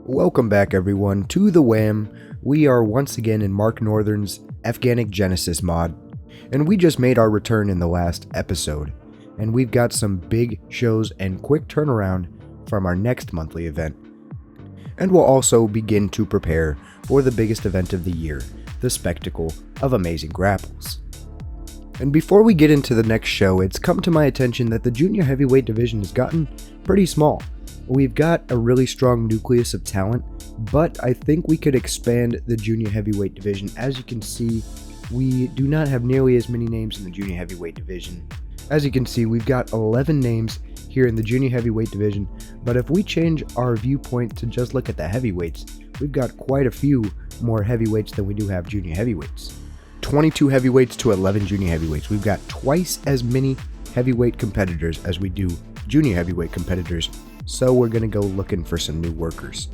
Welcome back everyone to the WAM. We are once again in Mark Northern's Effganic Genesis mod, and we just made our return in the last episode, and we've got some big shows and quick turnaround from our next monthly event. And we'll also begin to prepare for the biggest event of the year, the Spectacle of Amazing Grapples. And before we get into the next show, it's come to my attention that the junior heavyweight division has gotten pretty small. We've got a really strong nucleus of talent, but I think we could expand the junior heavyweight division. As you can see, we do not have nearly as many names in the junior heavyweight division. As you can see, we've got 11 names here in the junior heavyweight division, but if we change our viewpoint to just look at the heavyweights, we've got quite a few more heavyweights than we do have junior heavyweights. 22 heavyweights to 11 junior heavyweights. We've got twice as many heavyweight competitors as we do junior heavyweight competitors. So we're going to go looking for some new workers.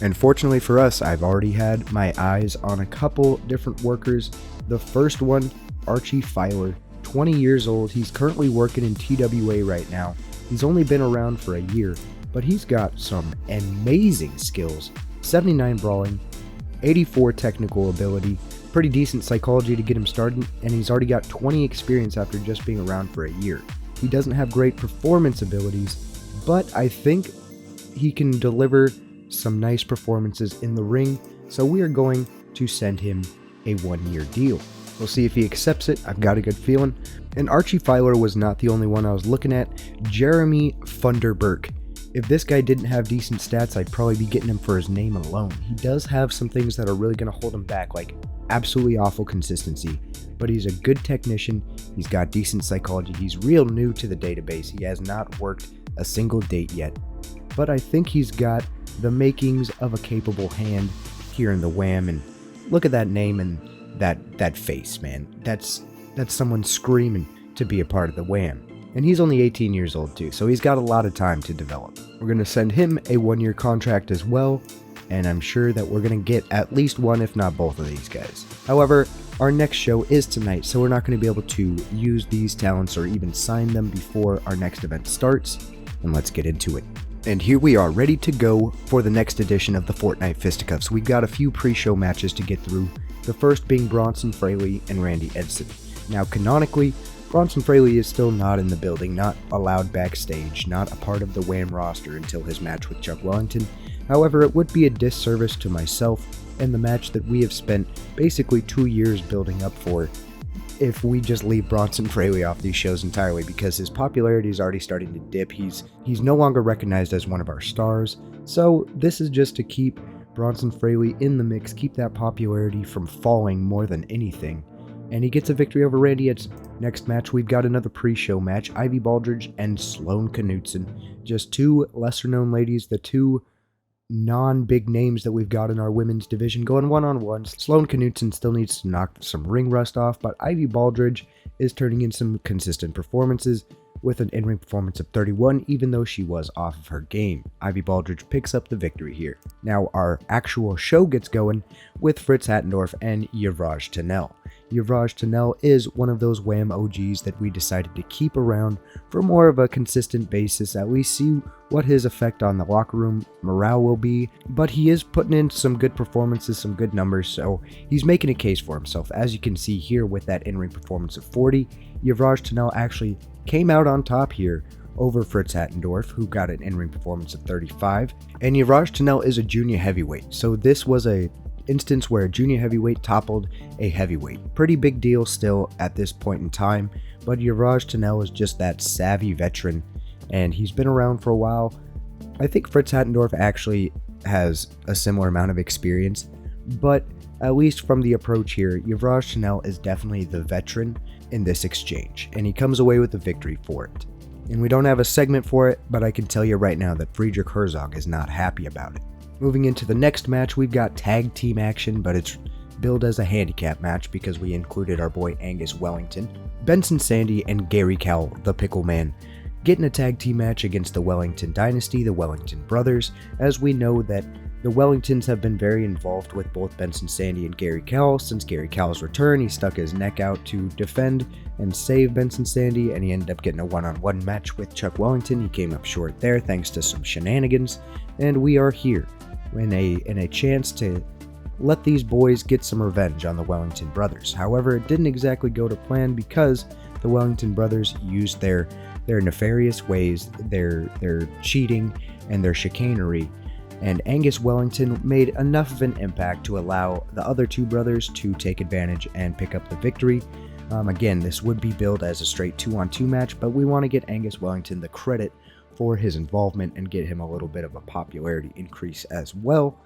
And fortunately for us, I've already had my eyes on a couple different workers. The first one, Archie Filer, 20 years old. He's currently working in TWA right now. He's only been around for a year, but he's got some amazing skills. 79 brawling, 84 technical ability, pretty decent psychology to get him started, and he's already got 20 experience after just being around for a year. He doesn't have great performance abilities, but I think he can deliver some nice performances in the ring, so we are going to send him a 1-year deal. We'll see if he accepts it. I've got a good feeling. And Archie Filer was not the only one I was looking at. Jeremy Funderburk. If this guy didn't have decent stats, I'd probably be getting him for his name alone. He does have some things that are really going to hold him back, like absolutely awful consistency, but he's a good technician. He's got decent psychology. He's real new to the database. He has not worked a single date yet, but I think he's got the makings of a capable hand here in the WAM. And look at that name and that face, man. That's someone screaming to be a part of the WAM. And he's only 18 years old too, so he's got a lot of time to develop. We're going to send him a 1-year contract as well, and I'm sure that we're going to get at least one, if not both of these guys. However, our next show is tonight, so we're not going to be able to use these talents or even sign them before our next event starts. And let's get into it. And here we are, ready to go for the next edition of the Fortnite Fisticuffs. We've got a few pre-show matches to get through, the first being Bronson Fraley and Randy Edson. Now, canonically, Bronson Fraley is still not in the building, not allowed backstage, not a part of the WAM roster until his match with Chuck Wellington. However, it would be a disservice to myself and the match that we have spent basically 2 years building up for if we just leave Bronson Fraley off these shows entirely, because his popularity is already starting to dip. He's no longer recognized as one of our stars, so this is just to keep Bronson Fraley in the mix, keep that popularity from falling more than anything. And he gets a victory over Randy Edson. Next match, we've got another pre-show match, Ivy Baldridge and Sloane Knutson. Just two lesser-known ladies, the two non-big names that we've got in our women's division going one-on-ones. Sloane Knutson still needs to knock some ring rust off, but Ivy Baldridge is turning in some consistent performances with an in-ring performance of 31, even though she was off of her game. Ivy Baldridge picks up the victory here. Now our actual show gets going with Fritz Hattendorf and Yavraj Tunnel. Yavraj Tunnel is one of those WAM OGs that we decided to keep around for more of a consistent basis, at least see what his effect on the locker room morale will be, but he is putting in some good performances, some good numbers, so he's making a case for himself. As you can see here with that in-ring performance of 40, Yavraj Tunnel actually came out on top here over Fritz Hattendorf, who got an in-ring performance of 35, and Yavraj Tunnel is a junior heavyweight, so this was a instance where a junior heavyweight toppled a heavyweight. Pretty big deal still at this point in time, but Yavraj Tunnel is just that savvy veteran, and he's been around for a while. I think Fritz Hattendorf actually has a similar amount of experience, but at least from the approach here, Yavraj Tunnel is definitely the veteran in this exchange, and he comes away with the victory for it. And we don't have a segment for it, but I can tell you right now that Friedrich Herzog is not happy about it. Moving into the next match, we've got tag team action, but it's billed as a handicap match because we included our boy Angus Wellington. Benson Sandy and Gary Cowell, the Pickle Man, getting a tag team match against the Wellington Dynasty, the Wellington Brothers, as we know that the Wellingtons have been very involved with both Benson Sandy and Gary Cowell. Since Gary Cowell's return, he stuck his neck out to defend and save Benson Sandy, and he ended up getting a one-on-one match with Chuck Wellington. He came up short there thanks to some shenanigans, and we are here in a chance to let these boys get some revenge on the Wellington brothers. However, it didn't exactly go to plan because the Wellington brothers used their nefarious ways, their cheating, and their chicanery, and Angus Wellington made enough of an impact to allow the other two brothers to take advantage and pick up the victory. Again, this would be billed as a straight 2-on-2 match, but we want to get Angus Wellington the credit for his involvement and get him a little bit of a popularity increase as well.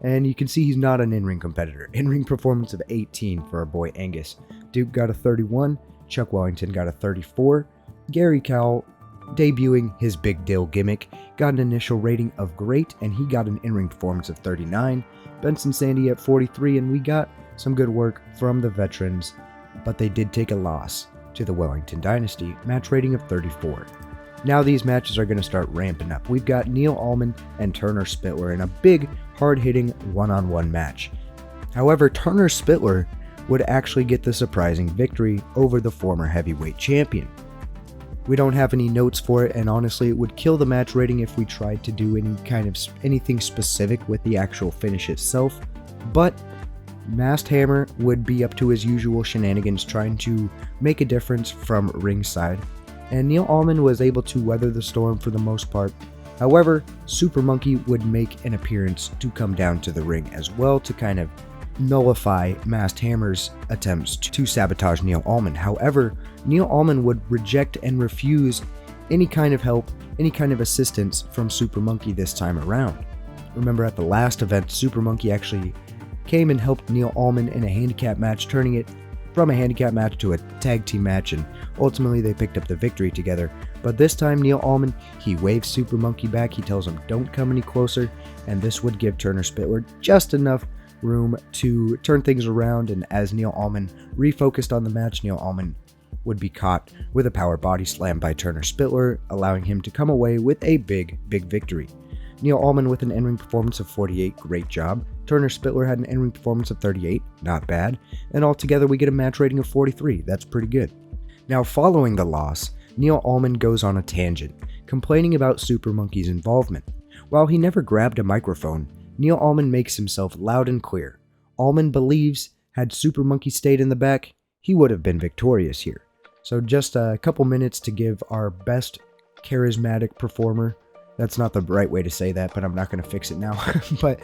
And you can see he's not an in-ring competitor. In-ring performance of 18 for our boy Angus. Duke got a 31, Chuck Wellington got a 34, Gary Cowell, debuting his Big Dill gimmick, got an initial rating of great, and he got an in-ring performance of 39, Benson Sandy at 43, and we got some good work from the veterans, but they did take a loss to the Wellington Dynasty, match rating of 34. Now these matches are going to start ramping up. We've got Neil Allman and Turner Spittler in a big, hard-hitting one-on-one match. However, Turner Spittler would actually get the surprising victory over the former heavyweight champion. We don't have any notes for it, and honestly, it would kill the match rating if we tried to do anything specific with the actual finish itself. But Masked Hammer would be up to his usual shenanigans, trying to make a difference from ringside, and Neil Allman was able to weather the storm for the most part. However, Super Monkey would make an appearance to come down to the ring as well to kind of nullify Masked Hammer's attempts to sabotage Neil Allman. However, Neil Allman would reject and refuse any kind of help, any kind of assistance from Super Monkey this time around. Remember, at the last event, Super Monkey actually came and helped Neil Allman in a handicap match, turning it from a handicap match to a tag team match, and ultimately they picked up the victory together. But this time, Neil Allman, he waves Super Monkey back, he tells him don't come any closer, and this would give Turner Spittler just enough room to turn things around, and as Neil Allman refocused on the match, Neil Allman would be caught with a power body slam by Turner Spittler, allowing him to come away with a big victory. Neil Allman with an in-ring performance of 48, great job. Turner Spittler had an in-ring performance of 38, not bad. And altogether we get a match rating of 43, that's pretty good. Now following the loss, Neil Allman goes on a tangent, complaining about Super Monkey's involvement. While he never grabbed a microphone, Neil Allman makes himself loud and clear. Allman believes had Super Monkey stayed in the back, he would have been victorious here. So just a couple minutes to give our best charismatic performer, that's not the right way to say that, but I'm not going to fix it now, but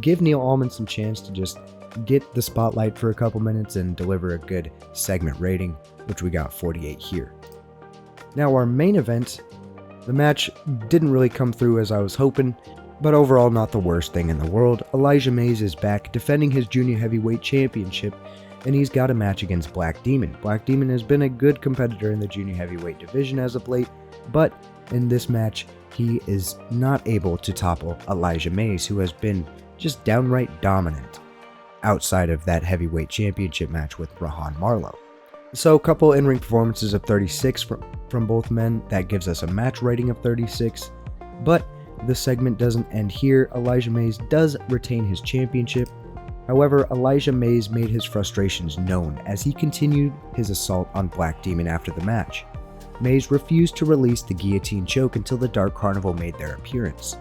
give Neil Allman some chance to just get the spotlight for a couple minutes and deliver a good segment rating, which we got 48 here. Now our main event, the match didn't really come through as I was hoping, but overall not the worst thing in the world. Elijah Mays is back defending his junior heavyweight championship, and he's got a match against Black Demon. Black Demon has been a good competitor in the junior heavyweight division as of late, but in this match, he is not able to topple Elijah Mays, who has been just downright dominant outside of that heavyweight championship match with Rahan Marlowe. So a couple in-ring performances of 36 from both men, that gives us a match rating of 36, but the segment doesn't end here. Elijah Mays does retain his championship. However, Elijah Mays made his frustrations known as he continued his assault on Black Demon after the match. Mays refused to release the guillotine choke until the Dark Carnival made their appearance.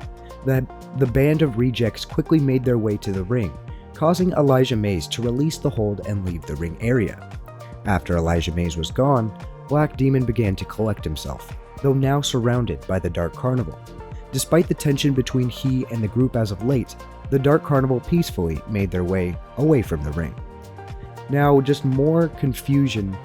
The band of rejects quickly made their way to the ring, causing Elijah Mays to release the hold and leave the ring area. After Elijah Mays was gone, Black Demon began to collect himself, though now surrounded by the Dark Carnival. Despite the tension between he and the group as of late, the Dark Carnival peacefully made their way away from the ring. Now, just more confusion,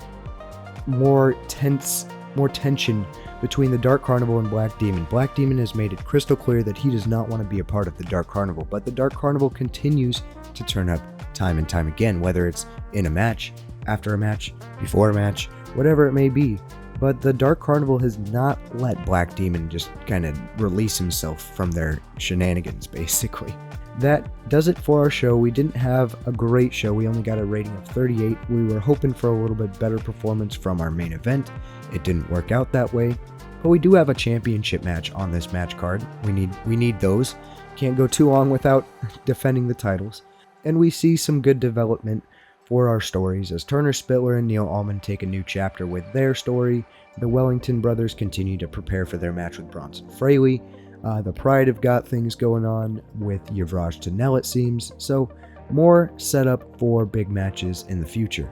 more tension between the Dark Carnival and Black Demon. Black Demon has made it crystal clear that he does not want to be a part of the Dark Carnival, but the Dark Carnival continues to turn up time and time again, whether it's in a match, after a match, before a match, whatever it may be. But the Dark Carnival has not let Black Demon just kind of release himself from their shenanigans, basically. That does it for our show. We didn't have a great show. We only got a rating of 38. We were hoping for a little bit better performance from our main event. It didn't work out that way. But we do have a championship match on this match card. We need those. Can't go too long without defending the titles. And we see some good development for our stories as Turner Spittler and Neil Allman take a new chapter with their story. The Wellington brothers continue to prepare for their match with Bronson Fraley. The Pride have got things going on with Yuvraj Tanel, it seems, so more setup for big matches in the future.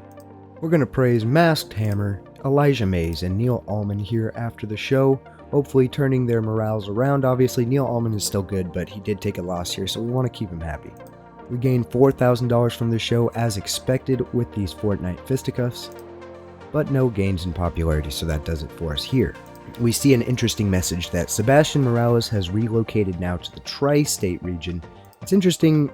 We're going to praise Masked Hammer, Elijah Mays, and Neil Allman here after the show, hopefully turning their morales around. Obviously, Neil Allman is still good, but he did take a loss here, so we want to keep him happy. We gained $4,000 from the show as expected with these Fortnite fisticuffs, but no gains in popularity, so that does it for us here. We see an interesting message that Sebastian Morales has relocated now to the Tri-State region. It's interesting,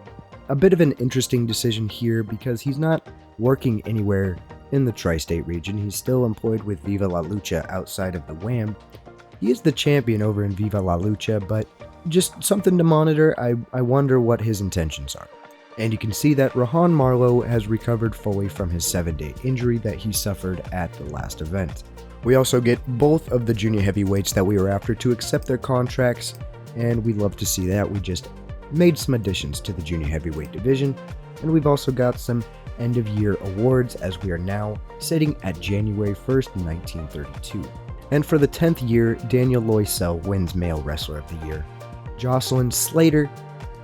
a bit of an interesting decision here because he's not working anywhere in the Tri-State region. He's still employed with Viva La Lucha outside of the WAM. He is the champion over in Viva La Lucha, but just something to monitor. I wonder what his intentions are. And you can see that Rahan Marlowe has recovered fully from his 7-day injury that he suffered at the last event. We also get both of the junior heavyweights that we were after to accept their contracts, and we love to see that. We just made some additions to the junior heavyweight division, and we've also got some end of year awards as we are now sitting at January 1st, 1932. And for the 10th year, Daniel Loisel wins Male Wrestler of the Year. Jocelyn Slater,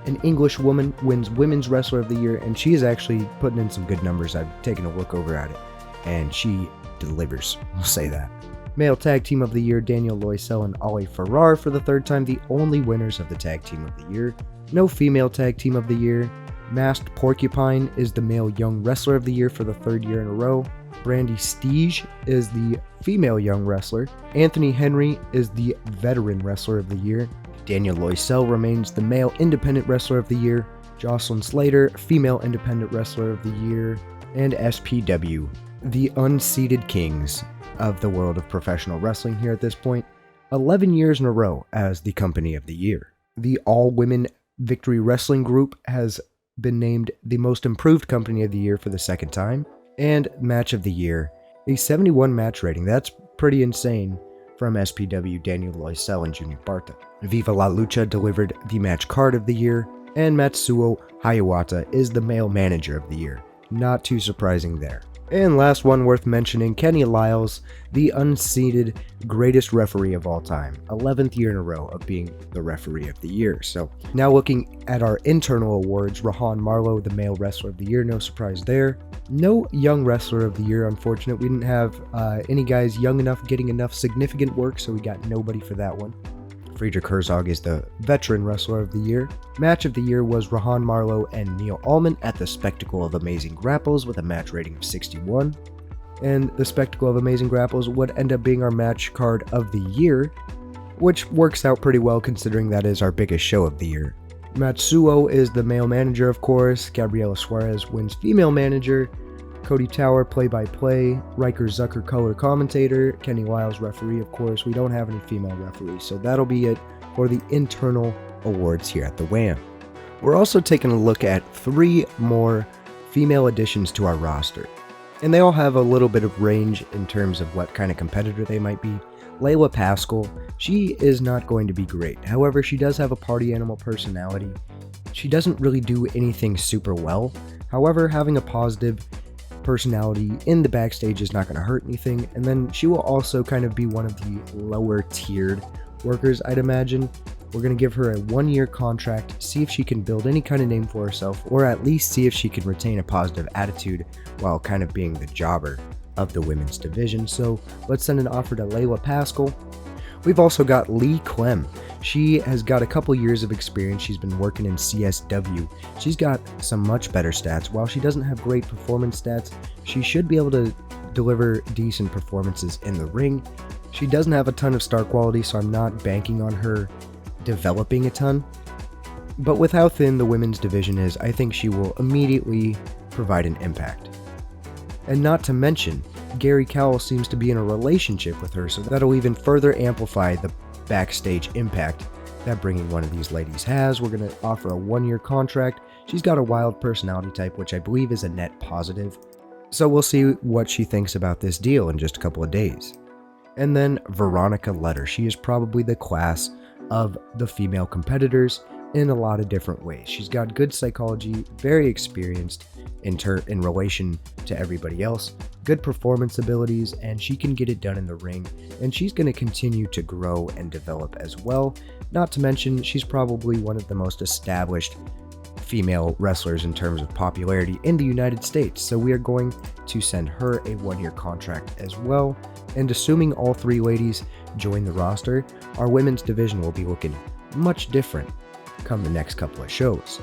an English woman, wins Women's Wrestler of the Year, and she is actually putting in some good numbers. I've taken a look over at it, and she delivers, we'll say that. Male Tag Team of the Year, Daniel Loisel and Ali Farrar for the 3rd time, the only winners of the Tag Team of the Year. No Female Tag Team of the Year. Masked Porcupine is the Male Young Wrestler of the Year for the 3rd year in a row. Brandy Steege is the Female Young Wrestler. Anthony Henry is the Veteran Wrestler of the Year. Daniel Loisel remains the Male Independent Wrestler of the Year. Jocelyn Slater, Female Independent Wrestler of the Year. And SPW, the unseated kings of the world of professional wrestling here at this point, 11 years in a row as the Company of the Year. The All-Women Victory Wrestling Group has been named the Most Improved Company of the Year for the 2nd time, and Match of the Year, a 71 match rating. That's pretty insane from SPW, Daniel Loisel, and Junior Barta. Viva La Lucha delivered the Match Card of the Year, and Matsuo Hayawata is the Male Manager of the Year. Not too surprising there. And last one worth mentioning, Kenny Lyles, the unseated greatest referee of all time. 11th year in a row of being the referee of the year. So now looking at our internal awards, Rahan Marlowe, the Male Wrestler of the Year, no surprise there. No Young Wrestler of the Year, unfortunate. We didn't have any guys young enough getting enough significant work, so we got nobody for that one. Friedrich Herzog is the Veteran Wrestler of the Year. Match of the Year was Rahan Marlowe and Neil Allman at the Spectacle of Amazing Grapples with a match rating of 61. And the Spectacle of Amazing Grapples would end up being our match card of the year, which works out pretty well considering that is our biggest show of the year. Matsuo is the Male Manager, of course. Gabriela Suarez wins Female Manager. Cody Tower, play-by-play. Riker Zucker, color commentator. Kenny Lyles, referee, of course. We don't have any female referees, so that'll be it for the internal awards here at the WAM. We're also taking a look at 3 more female additions to our roster, and they all have a little bit of range in terms of what kind of competitor they might be. Layla Pascal, she is not going to be great. However, she does have a party animal personality. She doesn't really do anything super well. However, having a positive personality in the backstage is not going to hurt anything, and then she will also kind of be one of the lower tiered workers, I'd imagine. We're going to give her a 1-year contract, see if she can build any kind of name for herself, or at least see if she can retain a positive attitude while kind of being the jobber of the women's division. So let's send an offer to Layla Pascal. We've also got Lee Clem. She has got a couple years of experience. She's been working in CSW. She's got some much better stats. While she doesn't have great performance stats, she should be able to deliver decent performances in the ring. She doesn't have a ton of star quality, so I'm not banking on her developing a ton. But with how thin the women's division is, I think she will immediately provide an impact. And not to mention, Gary Cowell seems to be in a relationship with her, so that'll even further amplify the backstage impact that bringing one of these ladies has. We're going to offer a 1-year contract. She's got a wild personality type, which I believe is a net positive. So we'll see what she thinks about this deal in just a couple of days. And then Veronica Letter. She is probably the class of the female competitors. in a lot of different ways. She's got good psychology, very experienced in relation to everybody else, good performance abilities, and she can get it done in the ring, and she's going to continue to grow and develop as well. Not to mention, she's probably one of the most established female wrestlers in terms of popularity in the United States, so we are going to send her a 1-year contract as well. And assuming all 3 ladies join the roster, our women's division will be looking much different come the next couple of shows.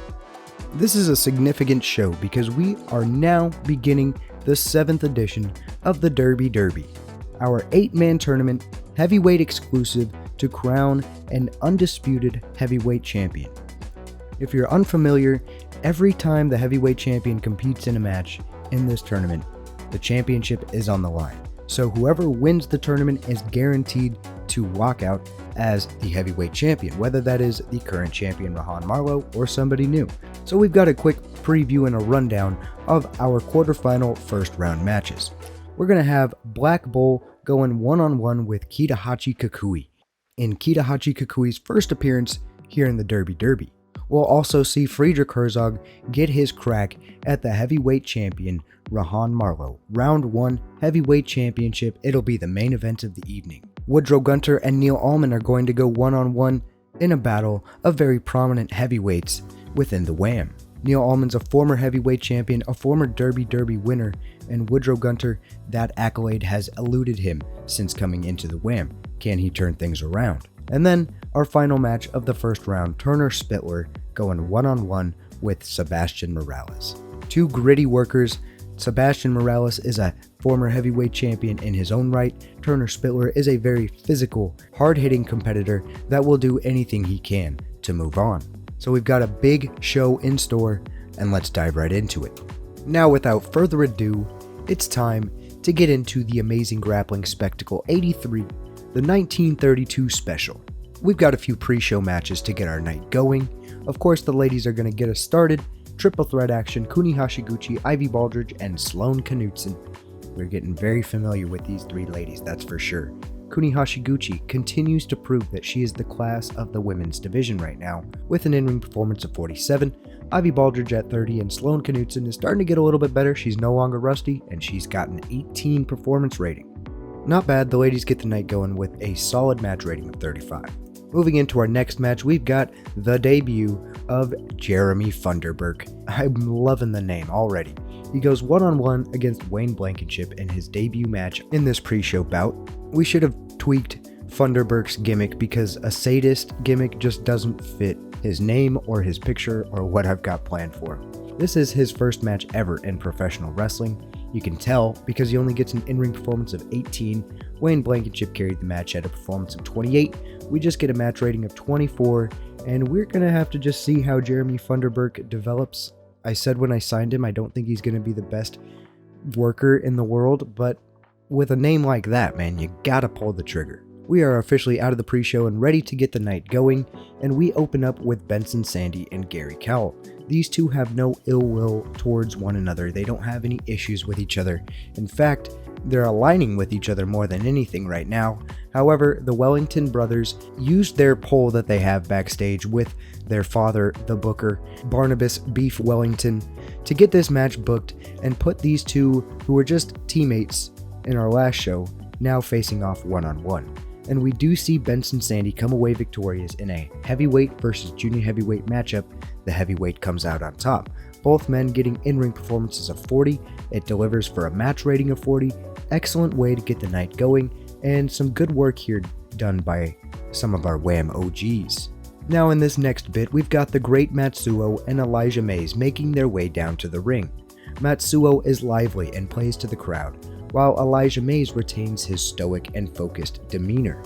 This is a significant show because we are now beginning the 7th edition of the Derby Derby, our 8-man tournament, heavyweight exclusive to crown an undisputed heavyweight champion. If you're unfamiliar, every time the heavyweight champion competes in a match in this tournament, the championship is on the line. So whoever wins the tournament is guaranteed to walk out as the heavyweight champion, whether that is the current champion Rahan Marlow or somebody new. So we've got a quick preview and a rundown of our quarterfinal first round matches. We're going to have Black Bull going one-on-one with Kitahachi Kukui in Kitahachi Kukui's first appearance here in the Derby Derby. We'll also see Friedrich Herzog get his crack at the heavyweight champion Rahan Marlow. Round 1 heavyweight championship, it'll be the main event of the evening. Woodrow Gunter and Neil Allman are going to go one-on-one in a battle of very prominent heavyweights within the WHAM. Neil Allman's a former heavyweight champion, a former Derby Derby winner, and Woodrow Gunter, that accolade has eluded him since coming into the WHAM. Can he turn things around? And then our final match of the first round, Turner Spittler going one-on-one with Sebastian Morales. 2 gritty workers. Sebastian Morales is a former heavyweight champion in his own right. Turner Spittler is a very physical, hard-hitting competitor that will do anything he can to move on. So we've got a big show in store, and let's dive right into it. Now, without further ado, it's time to get into the Amazing Grappling Spectacle 83, the 1932 special. We've got a few pre-show matches to get our night going. Of course, the ladies are going to get us started. Triple threat action, Kuni Hashiguchi, Ivy Baldridge, and Sloane Knutson. We're getting very familiar with these 3 ladies, that's for sure. Kuni Hashiguchi continues to prove that she is the class of the women's division right now, with an in-ring performance of 47, Ivy Baldridge at 30, and Sloane Knutson is starting to get a little bit better. She's no longer rusty, and she's got an 18 performance rating. Not bad, the ladies get the night going with a solid match rating of 35. Moving into our next match, we've got the debut of Jeremy Funderburk. I'm loving the name already. He goes one-on-one against Wayne Blankenship in his debut match in this pre-show bout. We should have tweaked Funderburk's gimmick because a sadist gimmick just doesn't fit his name or his picture or what I've got planned for him. This is his first match ever in professional wrestling. You can tell because he only gets an in-ring performance of 18. Wayne Blankenship carried the match at a performance of 28. We just get a match rating of 24, and we're going to have to just see how Jeremy Funderburk develops. I said when I signed him, I don't think he's going to be the best worker in the world, but with a name like that, man, you gotta pull the trigger. We are officially out of the pre-show and ready to get the night going, and we open up with Benson Sandy and Gary Cowell. These 2 have no ill will towards one another. They don't have any issues with each other. In fact, they're aligning with each other more than anything right now. However, the Wellington brothers used their pull that they have backstage with their father, the booker, Barnabas Beef Wellington, to get this match booked and put these 2, who were just teammates in our last show, now facing off one-on-one. And we do see Benson Sandy come away victorious in a heavyweight versus junior heavyweight matchup. The heavyweight comes out on top. Both men getting in-ring performances of 40. It delivers for a match rating of 40. Excellent way to get the night going, and some good work here done by some of our WHAM OGs. Now in this next bit, we've got the great Matsuo and Elijah Mays making their way down to the ring. Matsuo is lively and plays to the crowd, while Elijah Mays retains his stoic and focused demeanor.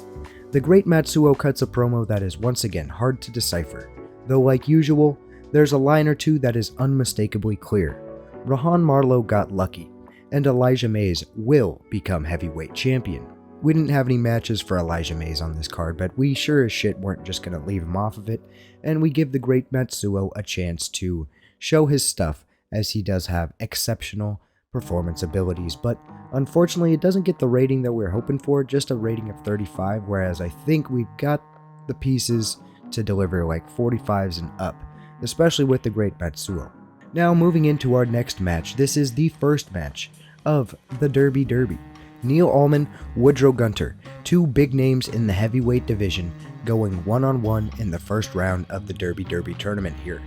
The great Matsuo cuts a promo that is once again hard to decipher, though like usual, there's a line or 2 that is unmistakably clear. Rahan Marlow got lucky, and Elijah Mays will become heavyweight champion. We didn't have any matches for Elijah Mays on this card, but we sure as shit weren't just going to leave him off of it, and we give the great Matsuo a chance to show his stuff, as he does have exceptional performance abilities, but unfortunately it doesn't get the rating that we're hoping for, just a rating of 35, whereas I think we've got the pieces to deliver like 45s and up, especially with the great Matsuo. Now moving into our next match, this is the first match of the Derby. Neil Allman, Woodrow Gunter, two big names in the heavyweight division going one-on-one in the first round of the Derby tournament here.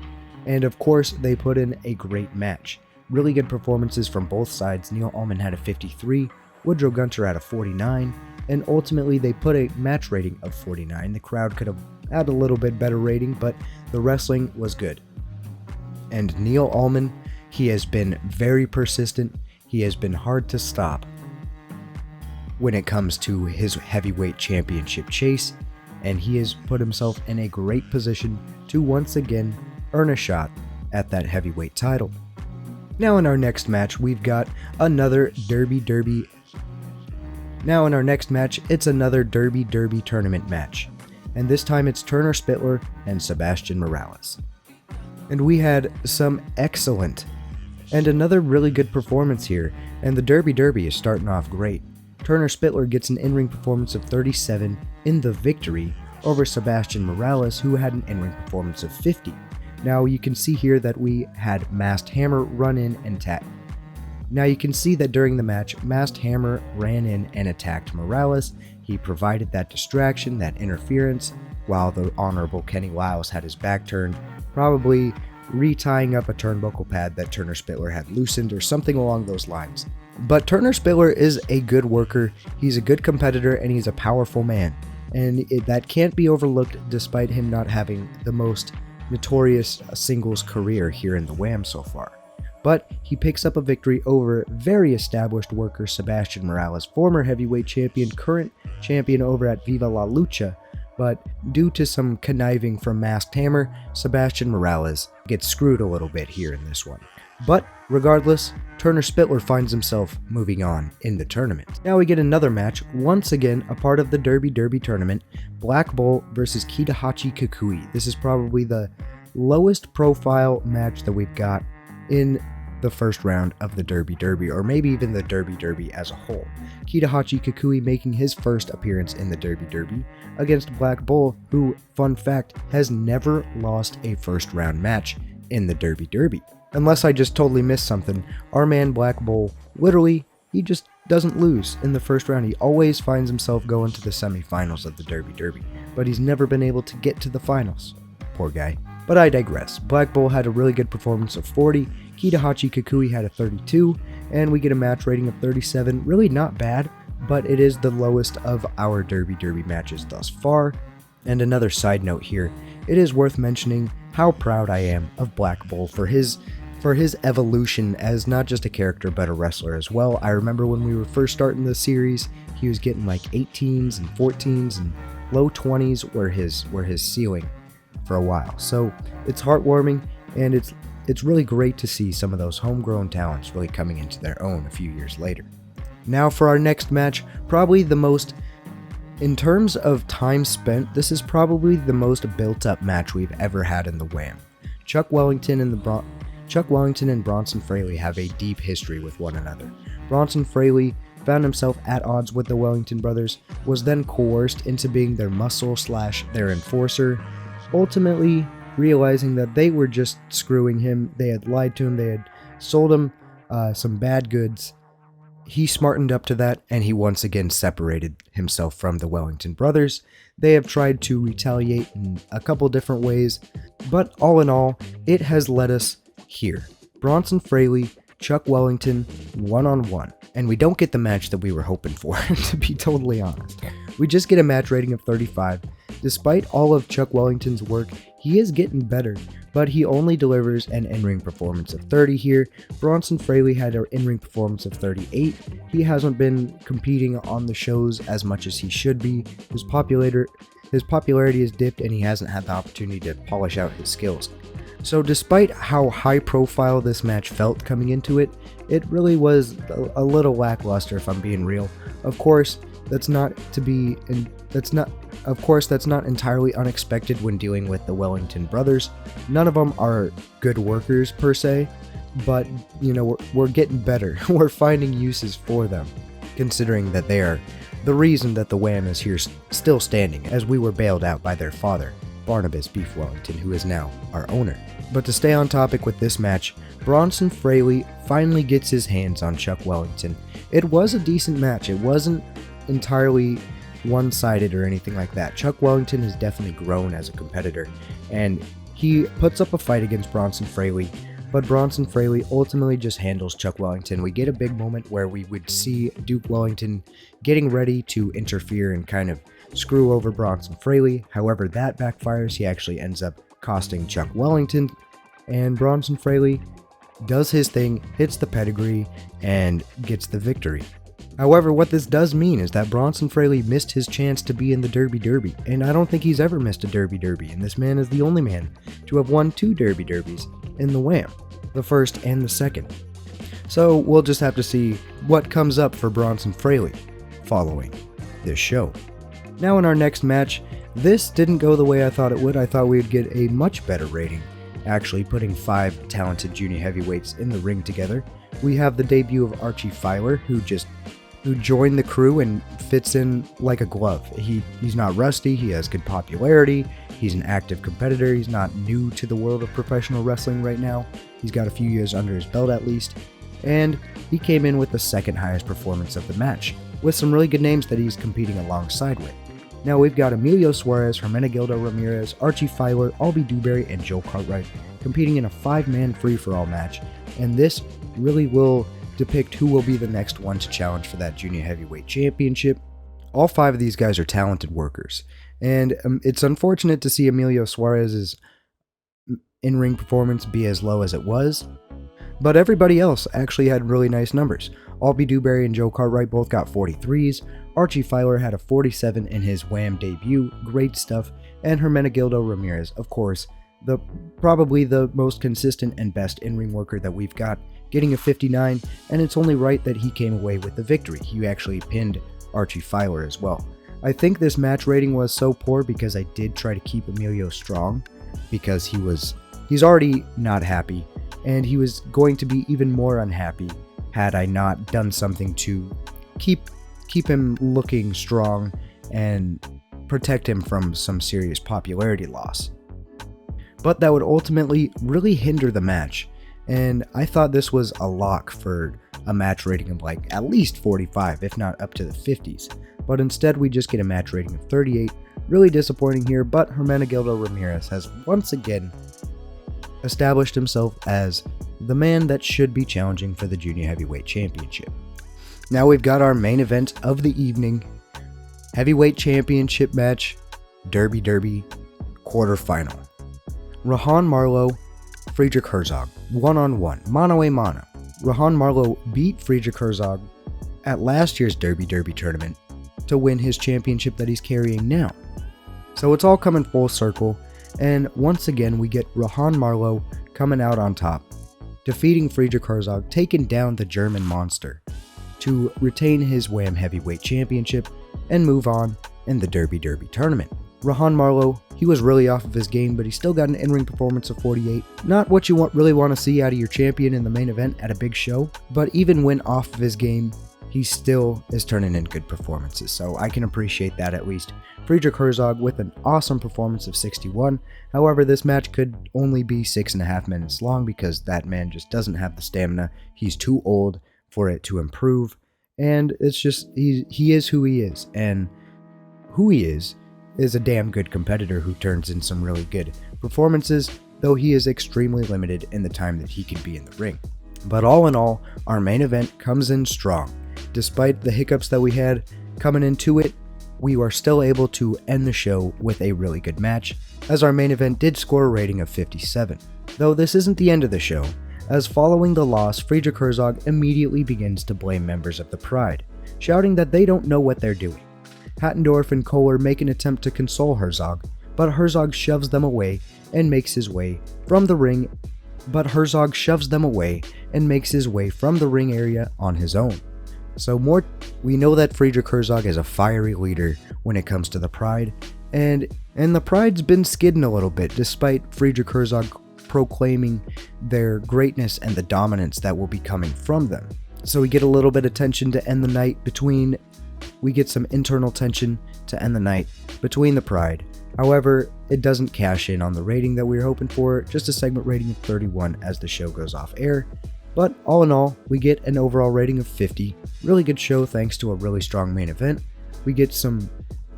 And of course, they put in a great match. Really good performances from both sides. Neil Allman had a 53, Woodrow Gunter had a 49, and ultimately they put a match rating of 49. The crowd could have had a little bit better rating, but the wrestling was good. And Neil Allman, he has been very persistent. He has been hard to stop when it comes to his heavyweight championship chase, and he has put himself in a great position to once again earn a shot at that heavyweight title. Now in our next match, we've got another Derby. Now in our next match, it's another Derby tournament match, and this time it's Turner Spittler and Sebastian Morales. And we had some excellent and another really good performance here, and the Derby is starting off great. Turner Spittler gets an in-ring performance of 37 in the victory over Sebastian Morales, who had an in-ring performance of 50. Now you can see here that we had Masked Hammer run in and attack. Now you can see that during the match, Masked Hammer ran in and attacked Morales. He provided that distraction, that interference, while the Honorable Kenny Lyles had his back turned, probably retying up a turnbuckle pad that Turner Spittler had loosened or something along those lines. But Turner Spittler is a good worker, he's a good competitor, and he's a powerful man. And that can't be overlooked despite him not having the most notorious singles career here in the WHAM so far. But he picks up a victory over very established worker Sebastian Morales, former heavyweight champion, current champion over at Viva La Lucha. But due to some conniving from Masked Hammer, Sebastian Morales gets screwed a little bit here in this one. But regardless, Turner Spittler finds himself moving on in the tournament. Now we get another match, once again a part of the Derby tournament, Black Bull versus Kitahachi Kukui. This is probably the lowest profile match that we've got in the first round of the Derby, or maybe even the Derby as a whole. Kitahachi Kukui making his first appearance in the Derby against Black Bull, who, fun fact, has never lost a first round match in the Derby. Unless I just totally missed something, our man Black Bull, literally, he just doesn't lose in the first round. He always finds himself going to the semifinals of the Derby, but he's never been able to get to the finals. Poor guy. But I digress. Black Bull had a really good performance of 40, Kitahachi Kukui had a 32, and we get a match rating of 37. Really not bad, but it is the lowest of our Derby matches thus far. And another side note here, it is worth mentioning how proud I am of Black Bull for his evolution as not just a character but a wrestler as well. I remember when we were first starting the series, he was getting like 18s and 14s and low 20s were his ceiling for a while. So it's heartwarming, and it's really great to see some of those homegrown talents really coming into their own a few years later. Now for our next match, probably the most, in terms of time spent, this is probably the most built up match we've ever had in the WHAM. Chuck Wellington and Bronson Fraley have a deep history with one another. Bronson Fraley found himself at odds with the Wellington brothers, was then coerced into being their muscle / their enforcer, ultimately realizing that they were just screwing him. They had lied to him, they had sold him some bad goods. He smartened up to that, and he once again separated himself from the Wellington brothers. They have tried to retaliate in a couple different ways, but all in all, it has led us here. Bronson Fraley, Chuck Wellington, one-on-one. And we don't get the match that we were hoping for, to be totally honest. We just get a match rating of 35. Despite all of Chuck Wellington's work, he is getting better, but he only delivers an in-ring performance of 30 here. Bronson Fraley had an in-ring performance of 38. He hasn't been competing on the shows as much as he should be. His popularity has dipped, and he hasn't had the opportunity to polish out his skills. So despite how high profile this match felt coming into it, it really was a little lackluster, if I'm being real. Of course, that's not entirely unexpected when dealing with the Wellington brothers. None of them are good workers per se, but we're getting better. We're finding uses for them, considering that they are the reason that the WHAM is here still standing, as we were bailed out by their father Barnabas Beef Wellington, who is now our owner. But to stay on topic with this match, Bronson Fraley finally gets his hands on Chuck Wellington. It was a decent match. It wasn't entirely one-sided or anything like that. Chuck Wellington has definitely grown as a competitor, and he puts up a fight against Bronson Fraley, but Bronson Fraley ultimately just handles Chuck Wellington. We get a big moment where we would see Duke Wellington getting ready to interfere and kind of screw over Bronson Fraley. However, that backfires. He actually ends up costing Chuck Wellington, and Bronson Fraley does his thing, hits the pedigree, and gets the victory. However, what this does mean is that Bronson Fraley missed his chance to be in the Derby, and I don't think he's ever missed a Derby, and this man is the only man to have won 2 Derbies in the WHAM, the first and the second. So we'll just have to see what comes up for Bronson Fraley following this show. Now in our next match, this didn't go the way I thought it would. I thought we would get a much better rating, actually putting 5 talented junior heavyweights in the ring together. We have the debut of Archie Filer, who joined the crew and fits in like a glove. He's not rusty, he has good popularity, he's an active competitor, he's not new to the world of professional wrestling right now. He's got a few years under his belt at least, and he came in with the second highest performance of the match, with some really good names that he's competing alongside with. Now we've got Emilio Suarez, Hermenegildo Ramirez, Archie Filer, Albie Dewberry, and Joe Cartwright competing in a 5-man free-for-all match, and this really will depict who will be the next one to challenge for that junior heavyweight championship. All 5 of these guys are talented workers, and it's unfortunate to see Emilio Suarez's in-ring performance be as low as it was, but everybody else actually had really nice numbers. Albie Dewberry and Joe Cartwright both got 43s, Archie Filer had a 47 in his WHAM debut, great stuff, and Hermenegildo Ramirez, of course, probably the most consistent and best in-ring worker that we've got, getting a 59, and it's only right that he came away with the victory. He actually pinned Archie Filer as well. I think this match rating was so poor because I did try to keep Emilio strong, because he's already not happy, and he was going to be even more unhappy had I not done something to keep him looking strong and protect him from some serious popularity loss. But that would ultimately really hinder the match, and I thought this was a lock for a match rating of like at least 45, if not up to the 50s. But instead we just get a match rating of 38. Really disappointing here, but Hermenegildo Ramirez has once again established himself as the man that should be challenging for the Junior Heavyweight Championship. Now we've got our main event of the evening, Heavyweight Championship match, Derby quarterfinal. Rahan Marlow, Friedrich Herzog, one-on-one, mano-a-mano. Rahan Marlow beat Friedrich Herzog at last year's Derby tournament to win his championship that he's carrying now. So it's all coming full circle, and once again we get Rahan Marlow coming out on top, defeating Friedrich Herzog, taking down the German monster to retain his WHAM Heavyweight Championship and move on in the Derby tournament. Rahan Marlow, he was really off of his game, but he still got an in-ring performance of 48. Not what you really want to see out of your champion in the main event at a big show, but even when off of his game, he still is turning in good performances, so I can appreciate that at least. Friedrich Herzog with an awesome performance of 61. However, this match could only be 6.5 minutes long because that man just doesn't have the stamina. He's too old for it to improve, and it's just, he is who he is, and who he is a damn good competitor who turns in some really good performances, though he is extremely limited in the time that he can be in the ring. But all in all, our main event comes in strong. Despite the hiccups that we had coming into it, we were still able to end the show with a really good match, as our main event did score a rating of 57. Though this isn't the end of the show, as following the loss, Friedrich Herzog immediately begins to blame members of the Pride, shouting that they don't know what they're doing. Hattendorf and Kohler make an attempt to console Herzog, but Herzog shoves them away and makes his way from the ring. From the ring area on his own. So we know that Friedrich Herzog is a fiery leader when it comes to the Pride, and the Pride's been skidding a little bit despite Friedrich Herzog proclaiming their greatness and the dominance that will be coming from them. So we get a little bit of tension to end the night we get some internal tension to end the night between the Pride. However, it doesn't cash in on the rating that we were hoping for, just a segment rating of 31 as the show goes off air. But all in all, we get an overall rating of 50. Really good show thanks to a really strong main event. We get some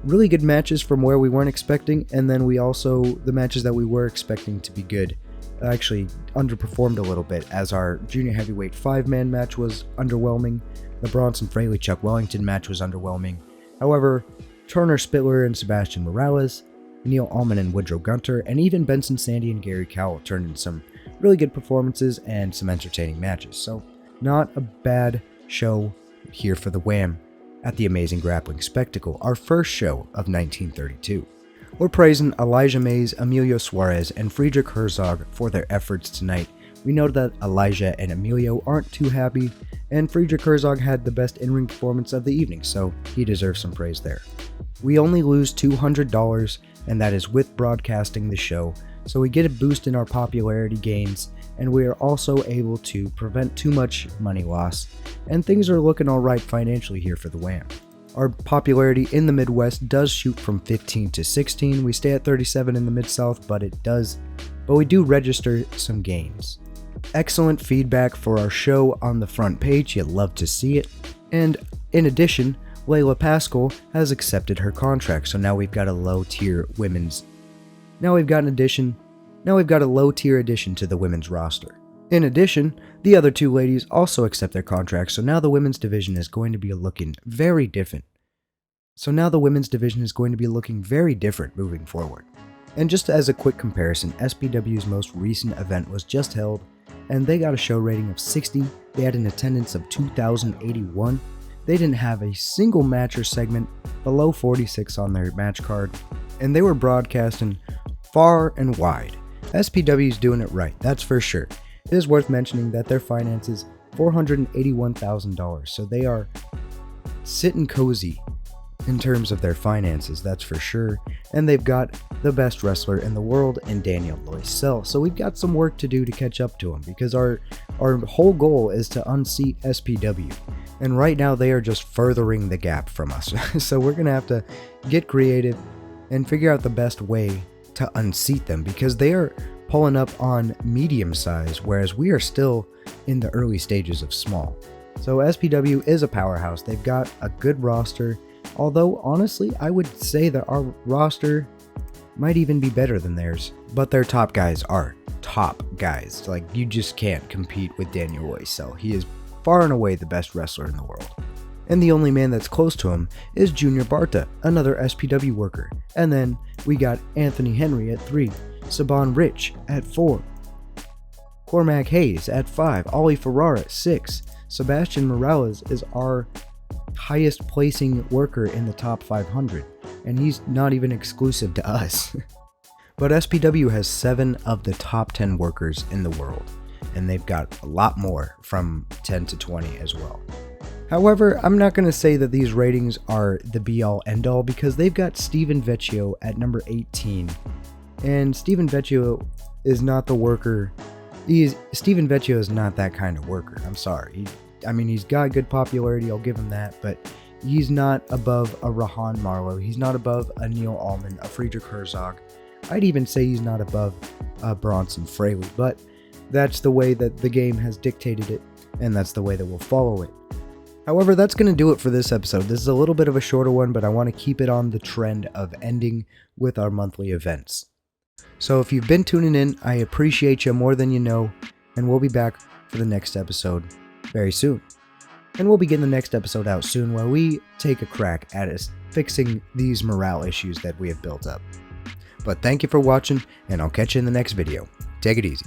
really good matches from where we weren't expecting, and then we also, the matches that we were expecting to be good, actually underperformed a little bit, as our junior heavyweight 5-man match was underwhelming. The Bronson Fraley Chuck Wellington match was underwhelming. However, Turner Spittler and Sebastian Morales, Neil Allman and Woodrow Gunter, and even Benson Sandy and Gary Cowell turned in some really good performances and some entertaining matches. So, not a bad show here for the Wham at the Amazing Grappling Spectacle, our first show of 1932. We're praising Elijah Mays, Emilio Suarez, and Friedrich Herzog for their efforts tonight. We know that Elijah and Emilio aren't too happy, and Friedrich Herzog had the best in-ring performance of the evening, so he deserves some praise there. We only lose $200, and that is with broadcasting the show, so we get a boost in our popularity gains, and we are also able to prevent too much money loss, and things are looking alright financially here for the Wham. Our popularity in the Midwest does shoot from 15 to 16. We stay at 37 in the Mid-South, but we do register some gains. Excellent feedback for our show on the front page, you'd love to see it. And in addition, Layla Pascal has accepted her contract, so now we've got a low-tier women's. Now we've got a low-tier addition to the women's roster. In addition, the other two ladies also accept their contracts, so now the women's division is going to be looking very different. Moving forward. And just as a quick comparison, SPW's most recent event was just held, and they got a show rating of 60, they had an attendance of 2,081, they didn't have a single match or segment below 46 on their match card, and they were broadcasting far and wide. SPW's doing it right, that's for sure. It is worth mentioning that their finances $481,000, so they are sitting cozy in terms of their finances, that's for sure. And they've got the best wrestler in the world in Daniel Loisel, so we've got some work to do to catch up to him, because our whole goal is to unseat SPW, and right now they are just furthering the gap from us. So we're gonna have to get creative and figure out the best way to unseat them, because they are pulling up on medium size, whereas we are still in the early stages of small. So SPW is a powerhouse. They've got a good roster, although honestly I would say that our roster might even be better than theirs, but their top guys are top guys. Like, you just can't compete with Daniel Loisel. He is far and away the best wrestler in the world. And the only man that's close to him is Junior Barta, another SPW worker. And then we got Anthony Henry at 3, Saban Rich at 4, Cormac Hayes at 5, Ollie Ferrara at 6. Sebastian Morales is our highest placing worker in the top 500, and he's not even exclusive to us. But SPW has 7 of the top 10 workers in the world, and they've got a lot more from 10 to 20 as well. However, I'm not going to say that these ratings are the be-all end-all, because they've got Steven Vecchio at number 18, and Steven Vecchio is not the worker. Steven Vecchio is not that kind of worker. I'm sorry. He's got good popularity, I'll give him that, but he's not above a Rahan Marlowe. He's not above a Neil Allman, a Friedrich Herzog. I'd even say he's not above Bronson Fraley, but that's the way that the game has dictated it, and that's the way that we'll follow it. However, that's going to do it for this episode. This is a little bit of a shorter one, but I want to keep it on the trend of ending with our monthly events. So if you've been tuning in, I appreciate you more than you know, and we'll be back for the next episode very soon. And we'll be getting the next episode out soon, where we take a crack at us fixing these morale issues that we have built up. But thank you for watching, and I'll catch you in the next video. Take it easy.